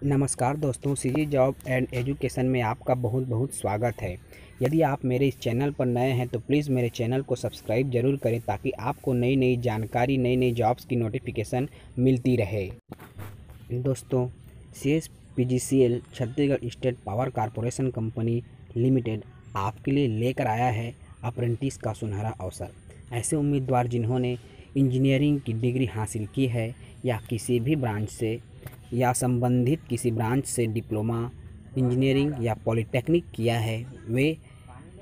नमस्कार दोस्तों, CG job and education में आपका बहुत बहुत स्वागत है। यदि आप मेरे इस चैनल पर नए हैं तो प्लीज़ मेरे चैनल को सब्सक्राइब ज़रूर करें ताकि आपको नई नई जानकारी, नई नई जॉब्स की नोटिफिकेशन मिलती रहे। दोस्तों, CSPGCL Chhattisgarh state power corporation company limited आपके लिए लेकर आया है अप्रेंटिस का सुनहरा अवसर। ऐसे उम्मीदवार जिन्होंने इंजीनियरिंग की डिग्री हासिल की है या किसी भी ब्रांच से या संबंधित किसी ब्रांच से डिप्लोमा इंजीनियरिंग या पॉलिटेक्निक किया है, वे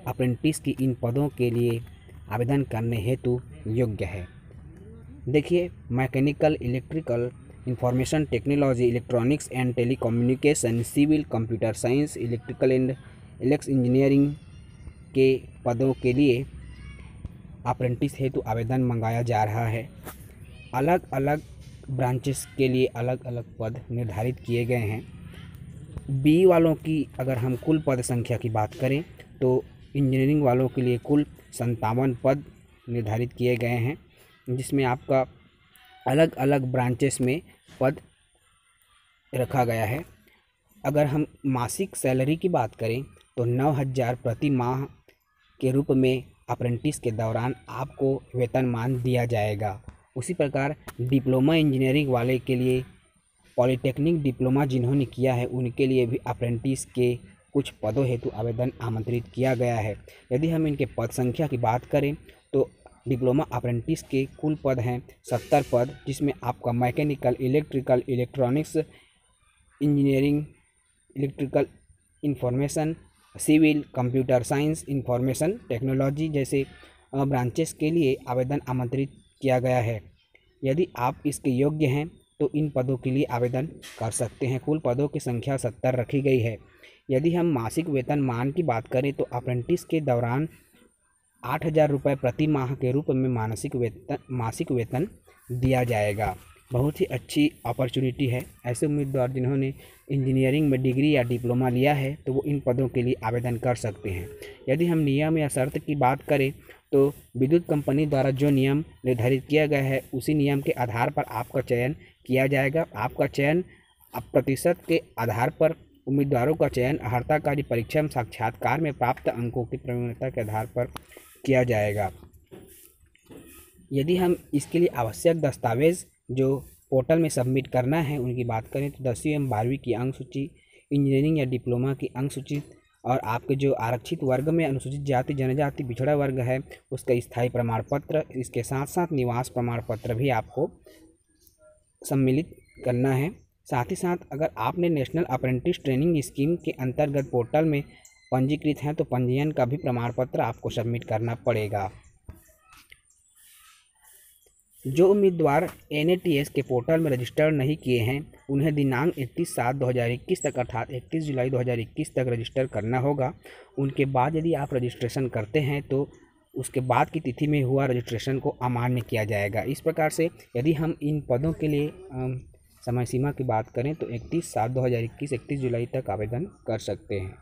अप्रेंटिस की इन पदों के लिए आवेदन करने हेतु योग्य है। देखिए, mechanical, electrical, information technology, electronics and telecommunication, civil, computer science, electrical and electrical engineering के पदों के लिए अप्रेंटिस हेतु आवेदन मंगाया जा रहा है। अलग अलग ब्रांचेस के लिए अलग अलग पद निर्धारित किए गए हैं। बी वालों की अगर हम कुल पद संख्या की बात करें तो इंजीनियरिंग वालों के लिए कुल 57 पद निर्धारित किए गए हैं, जिसमें आपका अलग अलग ब्रांचेस में पद रखा गया है। अगर हम मासिक सैलरी की बात करें तो 9,000 प्रति माह के रूप में अप्रेंटिस के दौरान आपको वेतनमान दिया जाएगा। उसी प्रकार डिप्लोमा इंजीनियरिंग वाले के लिए, पॉलिटेक्निक डिप्लोमा जिन्होंने किया है उनके लिए भी अप्रेंटिस के कुछ पदों हेतु आवेदन आमंत्रित किया गया है। यदि हम इनके पद संख्या की बात करें तो डिप्लोमा अप्रेंटिस के कुल पद हैं 70 पद, जिसमें आपका mechanical, electrical, electronics engineering, electrical information, civil, computer science, information technology जैसे ब्रांचेस के लिए आवेदन आमंत्रित किया गया है। यदि आप इसके योग्य हैं तो इन पदों के लिए आवेदन कर सकते हैं। कुल पदों की संख्या 70 रखी गई है। यदि हम मासिक वेतनमान की बात करें तो अप्रेंटिस के दौरान 8,000 रुपये प्रति माह के रूप में मासिक वेतन दिया जाएगा। बहुत ही अच्छी अपॉर्चुनिटी है। ऐसे उम्मीदवार जिन्होंने इंजीनियरिंग में डिग्री या डिप्लोमा लिया है तो वो इन पदों के लिए आवेदन कर सकते हैं। यदि हम नियम या शर्त की बात करें तो विद्युत कंपनी द्वारा जो नियम निर्धारित किया गया है उसी नियम के आधार पर आपका चयन किया जाएगा। आपका चयन प्रतिशत के आधार पर उम्मीदवारों का चयन अर्हताकारी परीक्षा में साक्षात्कार में प्राप्त अंकों की प्रवीणता के आधार पर किया जाएगा। यदि हम इसके लिए आवश्यक दस्तावेज़ जो पोर्टल में सबमिट करना है उनकी बात करें तो 10वीं एवं 12वीं की अंक सूची, इंजीनियरिंग या डिप्लोमा की अंक सूची और आपके जो आरक्षित वर्ग में अनुसूचित जाति, जनजाति, पिछड़ा वर्ग है उसका स्थायी प्रमाण पत्र, इसके साथ साथ निवास प्रमाण पत्र भी आपको सम्मिलित करना है। साथ ही साथ अगर आपने नेशनल अप्रेंटिस ट्रेनिंग स्कीम के अंतर्गत पोर्टल में पंजीकृत हैं तो पंजीयन का भी प्रमाण पत्र आपको सबमिट करना पड़ेगा। जो उम्मीदवार NATS के पोर्टल में रजिस्टर नहीं किए हैं उन्हें दिनांक 31/7/2021 तक अर्थात 31 जुलाई 2021 तक रजिस्टर करना होगा। उनके बाद यदि आप रजिस्ट्रेशन करते हैं तो उसके बाद की तिथि में हुआ रजिस्ट्रेशन को अमान्य किया जाएगा। इस प्रकार से यदि हम इन पदों के लिए समय सीमा की बात करें तो 31/7/2021 31 जुलाई तक आवेदन कर सकते हैं।